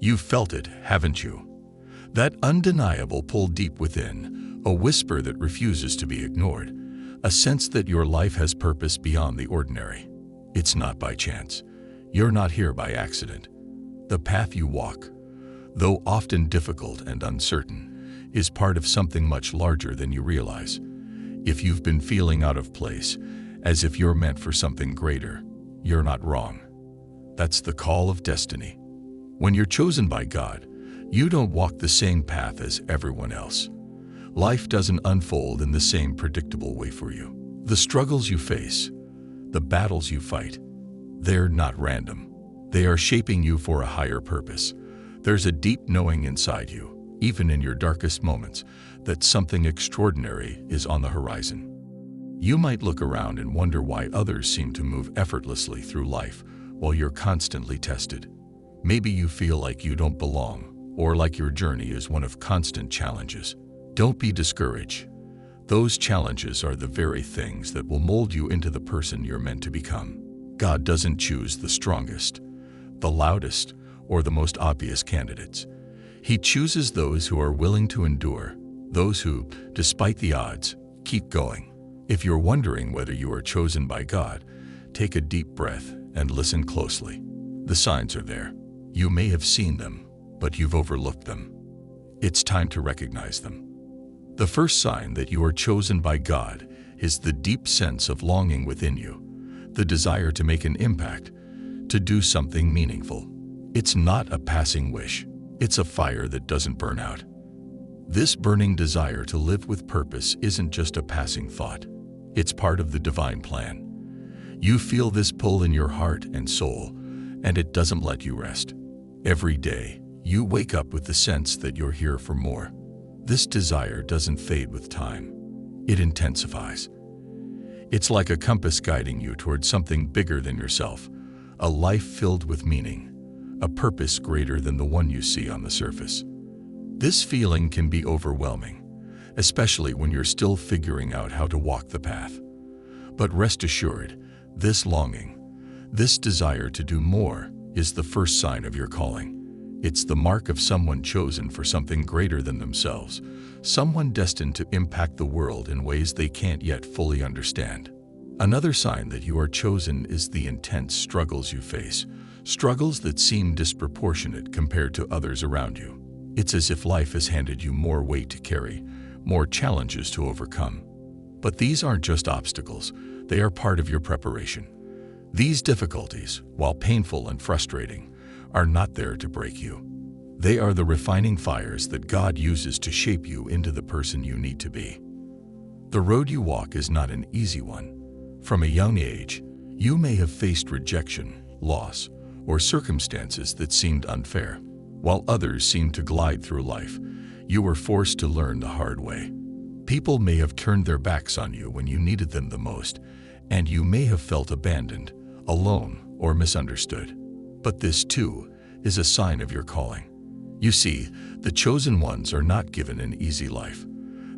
You've felt it, haven't you? That undeniable pull deep within, a whisper that refuses to be ignored, a sense that your life has purpose beyond the ordinary. It's not by chance. You're not here by accident. The path you walk, though often difficult and uncertain, is part of something much larger than you realize. If you've been feeling out of place, as if you're meant for something greater, you're not wrong. That's the call of destiny. When you're chosen by God, you don't walk the same path as everyone else. Life doesn't unfold in the same predictable way for you. The struggles you face, the battles you fight, they're not random. They are shaping you for a higher purpose. There's a deep knowing inside you, even in your darkest moments, that something extraordinary is on the horizon. You might look around and wonder why others seem to move effortlessly through life while you're constantly tested. Maybe you feel like you don't belong, or like your journey is one of constant challenges. Don't be discouraged. Those challenges are the very things that will mold you into the person you're meant to become. God doesn't choose the strongest, the loudest, or the most obvious candidates. He chooses those who are willing to endure, those who, despite the odds, keep going. If you're wondering whether you are chosen by God, take a deep breath and listen closely. The signs are there. You may have seen them, but you've overlooked them. It's time to recognize them. The first sign that you are chosen by God is the deep sense of longing within you, the desire to make an impact, to do something meaningful. It's not a passing wish. It's a fire that doesn't burn out. This burning desire to live with purpose isn't just a passing thought. It's part of the divine plan. You feel this pull in your heart and soul, and it doesn't let you rest. Every day, you wake up with the sense that you're here for more. This desire doesn't fade with time. It intensifies. It's like a compass guiding you toward something bigger than yourself, a life filled with meaning, a purpose greater than the one you see on the surface. This feeling can be overwhelming, especially when you're still figuring out how to walk the path. But rest assured, this longing, this desire to do more, is the first sign of your calling. It's the mark of someone chosen for something greater than themselves, someone destined to impact the world in ways they can't yet fully understand. Another sign that you are chosen is the intense struggles you face, struggles that seem disproportionate compared to others around you. It's as if life has handed you more weight to carry, more challenges to overcome. But these aren't just obstacles, they are part of your preparation. These difficulties, while painful and frustrating, are not there to break you. They are the refining fires that God uses to shape you into the person you need to be. The road you walk is not an easy one. From a young age, you may have faced rejection, loss, or circumstances that seemed unfair. While others seemed to glide through life, you were forced to learn the hard way. People may have turned their backs on you when you needed them the most, and you may have felt abandoned, alone, or misunderstood. But this, too, is a sign of your calling. You see, the chosen ones are not given an easy life.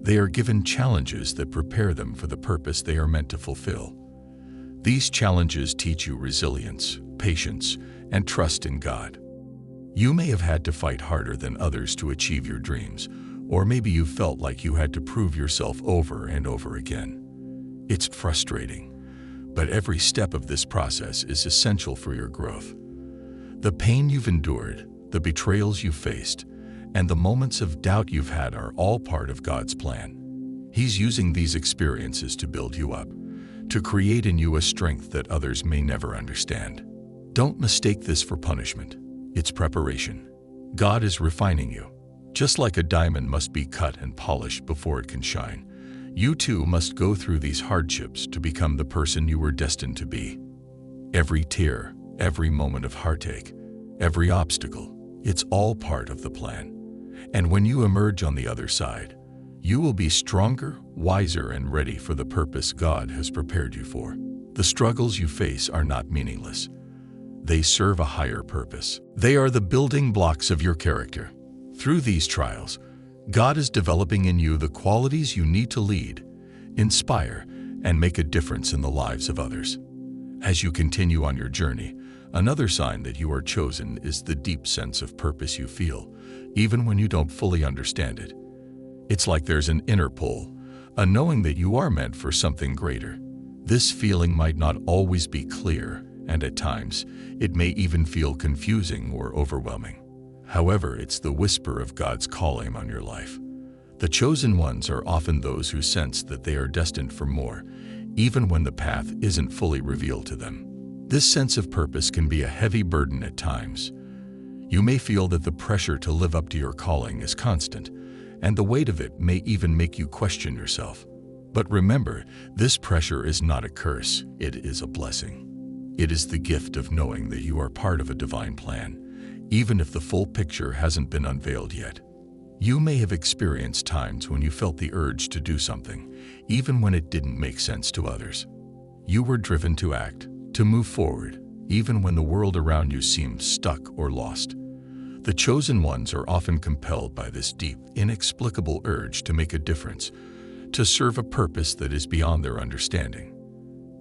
They are given challenges that prepare them for the purpose they are meant to fulfill. These challenges teach you resilience, patience, and trust in God. You may have had to fight harder than others to achieve your dreams, or maybe you felt like you had to prove yourself over and over again. It's frustrating, but every step of this process is essential for your growth. The pain you've endured, the betrayals you've faced, and the moments of doubt you've had are all part of God's plan. He's using these experiences to build you up, to create in you a strength that others may never understand. Don't mistake this for punishment. It's preparation. God is refining you. Just like a diamond must be cut and polished before it can shine, you too must go through these hardships to become the person you were destined to be. Every tear, every moment of heartache, every obstacle, it's all part of the plan. And when you emerge on the other side, you will be stronger, wiser, and ready for the purpose God has prepared you for. The struggles you face are not meaningless. They serve a higher purpose. They are the building blocks of your character. Through these trials, God is developing in you the qualities you need to lead, inspire, and make a difference in the lives of others. As you continue on your journey, Another sign that you are chosen is the deep sense of purpose you feel, even when you don't fully understand it. It's like there's an inner pull, a knowing that you are meant for something greater. This feeling might not always be clear, and at times, it may even feel confusing or overwhelming. However, it's the whisper of God's calling on your life. The chosen ones are often those who sense that they are destined for more, even when the path isn't fully revealed to them. This sense of purpose can be a heavy burden at times. You may feel that the pressure to live up to your calling is constant, and the weight of it may even make you question yourself. But remember, this pressure is not a curse, it is a blessing. It is the gift of knowing that you are part of a divine plan, even if the full picture hasn't been unveiled yet. You may have experienced times when you felt the urge to do something, even when it didn't make sense to others. You were driven to act, to move forward, even when the world around you seemed stuck or lost. The chosen ones are often compelled by this deep, inexplicable urge to make a difference, to serve a purpose that is beyond their understanding.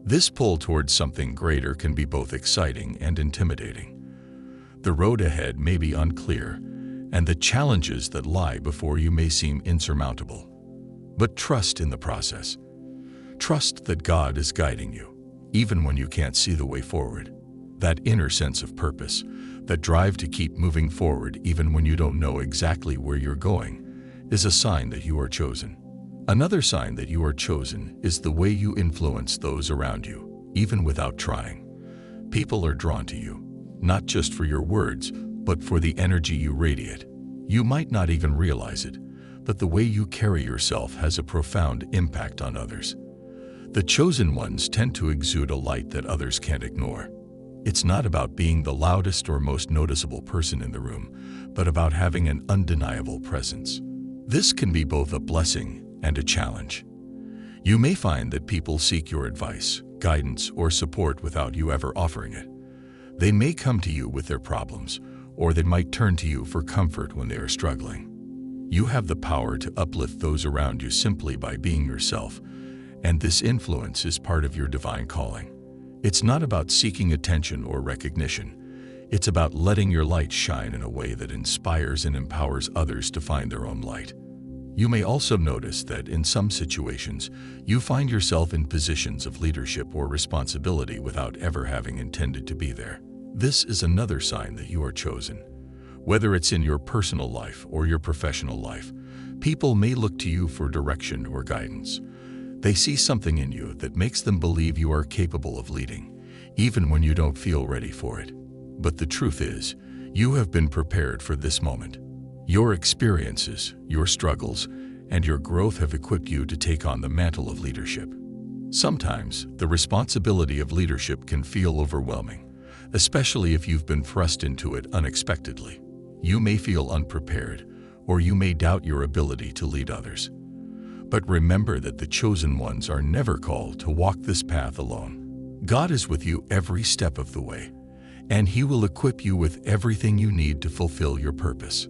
This pull towards something greater can be both exciting and intimidating. The road ahead may be unclear, and the challenges that lie before you may seem insurmountable. But trust in the process. Trust that God is guiding you, even when you can't see the way forward. That inner sense of purpose, that drive to keep moving forward even when you don't know exactly where you're going, is a sign that you are chosen. Another sign that you are chosen is the way you influence those around you, even without trying. People are drawn to you, not just for your words, but for the energy you radiate. You might not even realize it, but the way you carry yourself has a profound impact on others. The chosen ones tend to exude a light that others can't ignore. It's not about being the loudest or most noticeable person in the room, but about having an undeniable presence. This can be both a blessing and a challenge. You may find that people seek your advice, guidance, or support without you ever offering it. They may come to you with their problems, or they might turn to you for comfort when they are struggling. You have the power to uplift those around you simply by being yourself, and this influence is part of your divine calling. It's not about seeking attention or recognition. It's about letting your light shine in a way that inspires and empowers others to find their own light. You may also notice that in some situations, you find yourself in positions of leadership or responsibility without ever having intended to be there. This is another sign that you are chosen. Whether it's in your personal life or your professional life, people may look to you for direction or guidance. They see something in you that makes them believe you are capable of leading, even when you don't feel ready for it. But the truth is, you have been prepared for this moment. Your experiences, your struggles, and your growth have equipped you to take on the mantle of leadership. Sometimes, the responsibility of leadership can feel overwhelming, especially if you've been thrust into it unexpectedly. You may feel unprepared, or you may doubt your ability to lead others. But remember that the chosen ones are never called to walk this path alone. God is with you every step of the way, and He will equip you with everything you need to fulfill your purpose.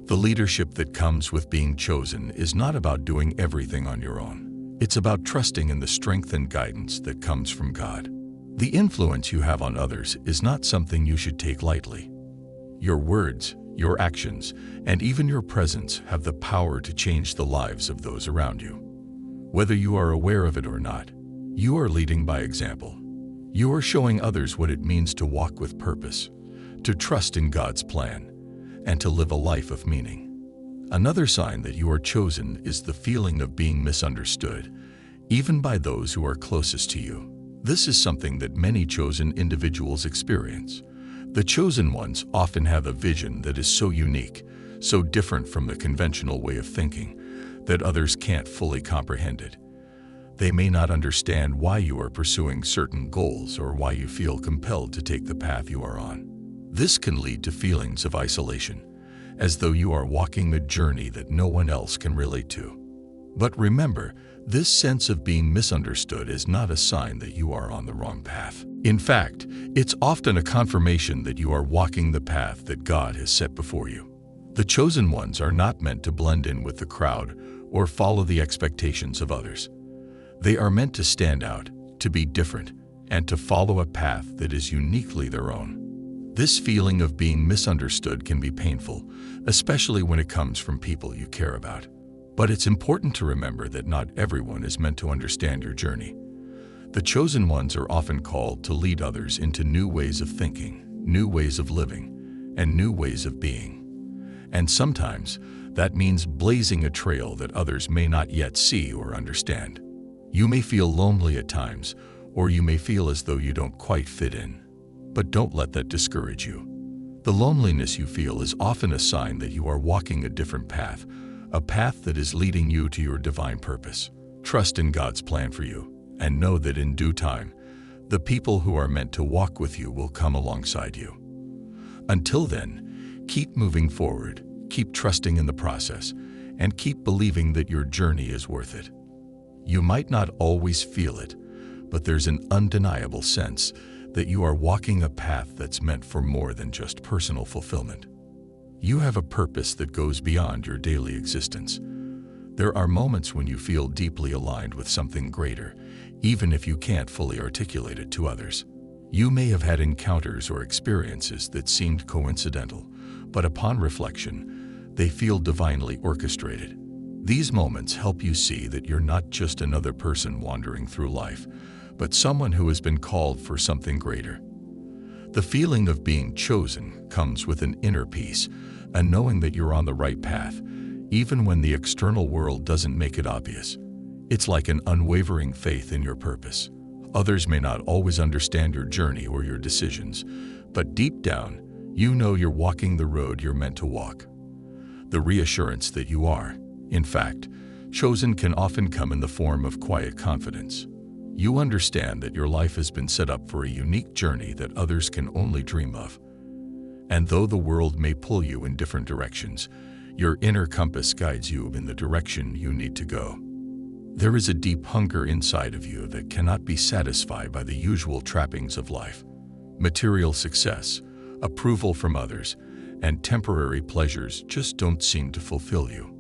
The leadership that comes with being chosen is not about doing everything on your own. It's about trusting in the strength and guidance that comes from God. The influence you have on others is not something you should take lightly. Your words, your actions, and even your presence have the power to change the lives of those around you. Whether you are aware of it or not, you are leading by example. You are showing others what it means to walk with purpose, to trust in God's plan, and to live a life of meaning. Another sign that you are chosen is the feeling of being misunderstood, even by those who are closest to you. This is something that many chosen individuals experience. The chosen ones often have a vision that is so unique, so different from the conventional way of thinking, that others can't fully comprehend it. They may not understand why you are pursuing certain goals or why you feel compelled to take the path you are on. This can lead to feelings of isolation, as though you are walking a journey that no one else can relate to. But remember, this sense of being misunderstood is not a sign that you are on the wrong path. In fact, it's often a confirmation that you are walking the path that God has set before you. The chosen ones are not meant to blend in with the crowd or follow the expectations of others. They are meant to stand out, to be different, and to follow a path that is uniquely their own. This feeling of being misunderstood can be painful, especially when it comes from people you care about. But it's important to remember that not everyone is meant to understand your journey. The chosen ones are often called to lead others into new ways of thinking, new ways of living, and new ways of being. And sometimes that means blazing a trail that others may not yet see or understand. You may feel lonely at times, or you may feel as though you don't quite fit in. But don't let that discourage you. The loneliness you feel is often a sign that you are walking a different path, a path that is leading you to your divine purpose. Trust in God's plan for you, and know that in due time, the people who are meant to walk with you will come alongside you. Until then, keep moving forward, keep trusting in the process, and keep believing that your journey is worth it. You might not always feel it, but there's an undeniable sense that you are walking a path that's meant for more than just personal fulfillment. You have a purpose that goes beyond your daily existence. There are moments when you feel deeply aligned with something greater, even if you can't fully articulate it to others. You may have had encounters or experiences that seemed coincidental, but upon reflection, they feel divinely orchestrated. These moments help you see that you're not just another person wandering through life, but someone who has been called for something greater. The feeling of being chosen comes with an inner peace, and knowing that you're on the right path, even when the external world doesn't make it obvious. It's like an unwavering faith in your purpose. Others may not always understand your journey or your decisions, but deep down, you know you're walking the road you're meant to walk. The reassurance that you are, in fact, chosen can often come in the form of quiet confidence. You understand that your life has been set up for a unique journey that others can only dream of. And though the world may pull you in different directions, your inner compass guides you in the direction you need to go. There is a deep hunger inside of you that cannot be satisfied by the usual trappings of life. Material success, approval from others, and temporary pleasures just don't seem to fulfill you.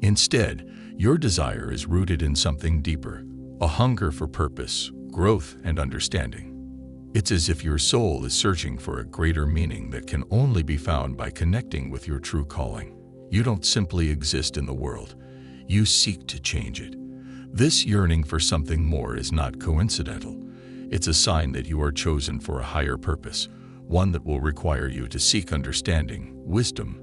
Instead, your desire is rooted in something deeper, a hunger for purpose, growth, and understanding. It's as if your soul is searching for a greater meaning that can only be found by connecting with your true calling. You don't simply exist in the world, you seek to change it. This yearning for something more is not coincidental. It's a sign that you are chosen for a higher purpose, one that will require you to seek understanding, wisdom,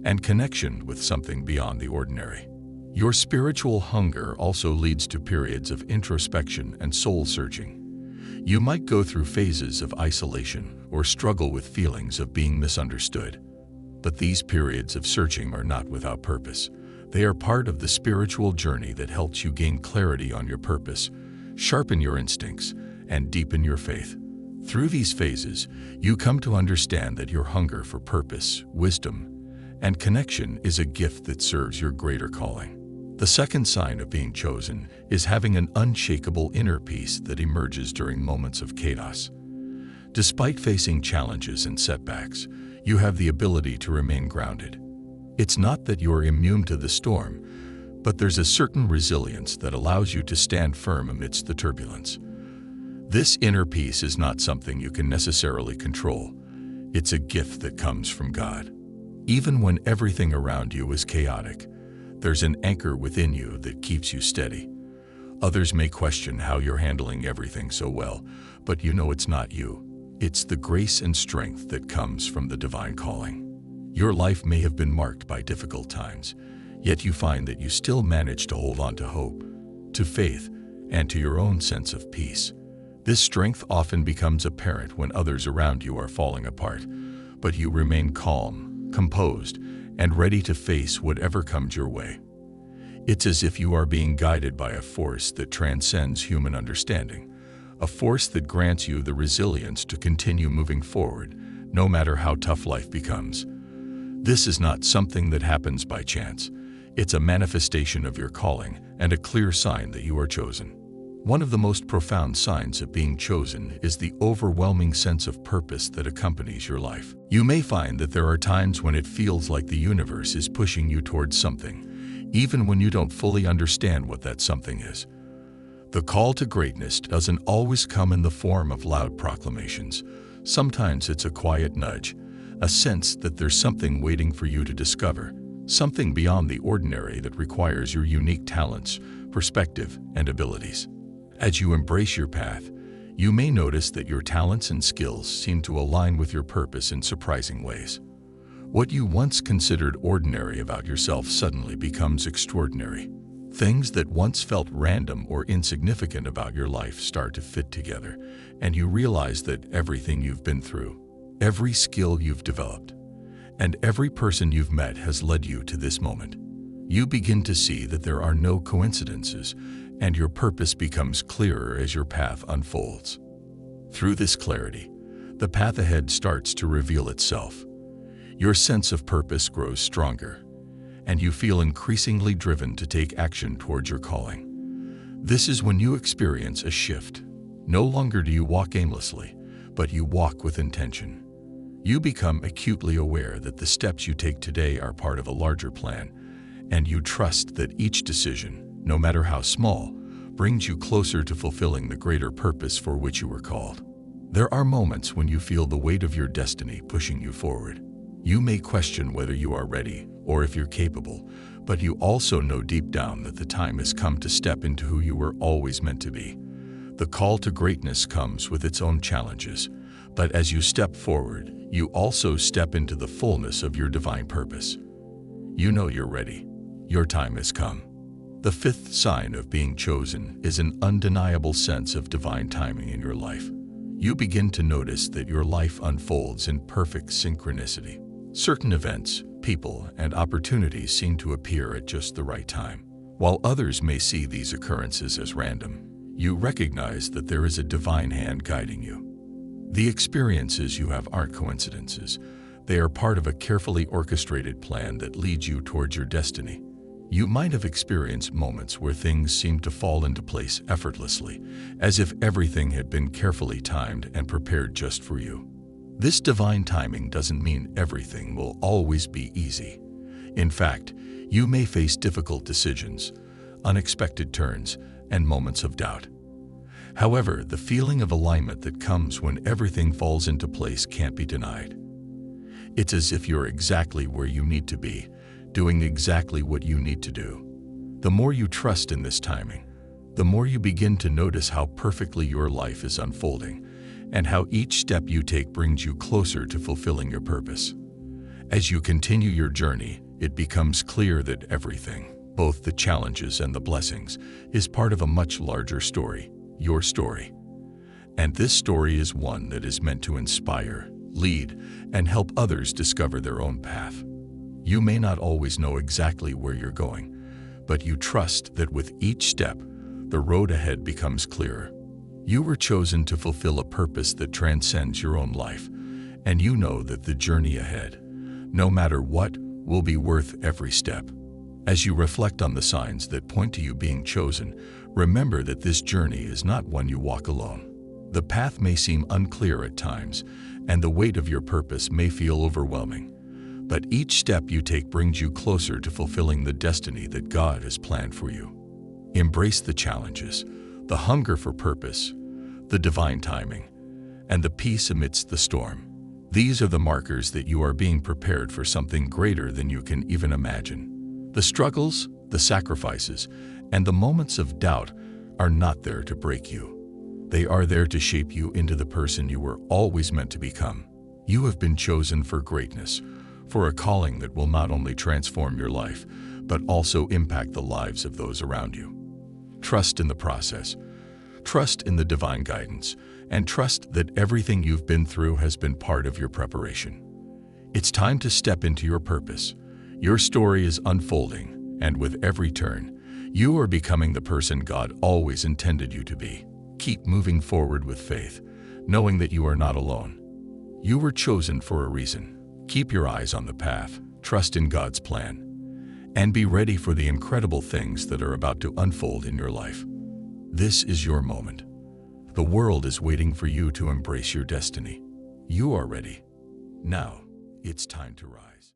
and connection with something beyond the ordinary. Your spiritual hunger also leads to periods of introspection and soul-searching. You might go through phases of isolation or struggle with feelings of being misunderstood. But these periods of searching are not without purpose. They are part of the spiritual journey that helps you gain clarity on your purpose, sharpen your instincts, and deepen your faith. Through these phases, you come to understand that your hunger for purpose, wisdom, and connection is a gift that serves your greater calling. The second sign of being chosen is having an unshakable inner peace that emerges during moments of chaos. Despite facing challenges and setbacks, you have the ability to remain grounded. It's not that you're immune to the storm, but there's a certain resilience that allows you to stand firm amidst the turbulence. This inner peace is not something you can necessarily control. It's a gift that comes from God. Even when everything around you is chaotic, there's an anchor within you that keeps you steady. Others may question how you're handling everything so well, but you know it's not you. It's the grace and strength that comes from the divine calling. Your life may have been marked by difficult times, yet you find that you still manage to hold on to hope, to faith, and to your own sense of peace. This strength often becomes apparent when others around you are falling apart, but you remain calm, composed, and ready to face whatever comes your way. It's as if you are being guided by a force that transcends human understanding, a force that grants you the resilience to continue moving forward, no matter how tough life becomes. This is not something that happens by chance. It's a manifestation of your calling and a clear sign that you are chosen. One of the most profound signs of being chosen is the overwhelming sense of purpose that accompanies your life. You may find that there are times when it feels like the universe is pushing you towards something, even when you don't fully understand what that something is. The call to greatness doesn't always come in the form of loud proclamations. Sometimes it's a quiet nudge, a sense that there's something waiting for you to discover, something beyond the ordinary that requires your unique talents, perspective, and abilities. As you embrace your path, you may notice that your talents and skills seem to align with your purpose in surprising ways. What you once considered ordinary about yourself suddenly becomes extraordinary. Things that once felt random or insignificant about your life start to fit together, and you realize that everything you've been through, every skill you've developed, and every person you've met has led you to this moment. You begin to see that there are no coincidences, and your purpose becomes clearer as your path unfolds. Through this clarity, the path ahead starts to reveal itself. Your sense of purpose grows stronger, and you feel increasingly driven to take action towards your calling. This is when you experience a shift. No longer do you walk aimlessly, but you walk with intention. You become acutely aware that the steps you take today are part of a larger plan, and you trust that each decision, no matter how small, brings you closer to fulfilling the greater purpose for which you were called. There are moments when you feel the weight of your destiny pushing you forward. You may question whether you are ready or if you're capable, but you also know deep down that the time has come to step into who you were always meant to be. The call to greatness comes with its own challenges, but as you step forward, you also step into the fullness of your divine purpose. You know you're ready. Your time has come. The fifth sign of being chosen is an undeniable sense of divine timing in your life. You begin to notice that your life unfolds in perfect synchronicity. Certain events, people, and opportunities seem to appear at just the right time. While others may see these occurrences as random, you recognize that there is a divine hand guiding you. The experiences you have aren't coincidences. They are part of a carefully orchestrated plan that leads you towards your destiny. You might have experienced moments where things seem to fall into place effortlessly, as if everything had been carefully timed and prepared just for you. This divine timing doesn't mean everything will always be easy. In fact, you may face difficult decisions, unexpected turns, and moments of doubt. However, the feeling of alignment that comes when everything falls into place can't be denied. It's as if you're exactly where you need to be, doing exactly what you need to do. The more you trust in this timing, the more you begin to notice how perfectly your life is unfolding, and how each step you take brings you closer to fulfilling your purpose. As you continue your journey, it becomes clear that everything, both the challenges and the blessings, is part of a much larger story, your story. And this story is one that is meant to inspire, lead, and help others discover their own path. You may not always know exactly where you're going, but you trust that with each step, the road ahead becomes clearer. You were chosen to fulfill a purpose that transcends your own life, and you know that the journey ahead, no matter what, will be worth every step. As you reflect on the signs that point to you being chosen, remember that this journey is not one you walk alone. The path may seem unclear at times, and the weight of your purpose may feel overwhelming. But each step you take brings you closer to fulfilling the destiny that God has planned for you. Embrace the challenges, the hunger for purpose, the divine timing, and the peace amidst the storm. These are the markers that you are being prepared for something greater than you can even imagine. The struggles, the sacrifices, and the moments of doubt are not there to break you. They are there to shape you into the person you were always meant to become. You have been chosen for greatness, for a calling that will not only transform your life, but also impact the lives of those around you. Trust in the process, trust in the divine guidance, and trust that everything you've been through has been part of your preparation. It's time to step into your purpose. Your story is unfolding, and with every turn, you are becoming the person God always intended you to be. Keep moving forward with faith, knowing that you are not alone. You were chosen for a reason. Keep your eyes on the path, trust in God's plan, and be ready for the incredible things that are about to unfold in your life. This is your moment. The world is waiting for you to embrace your destiny. You are ready. Now, it's time to rise.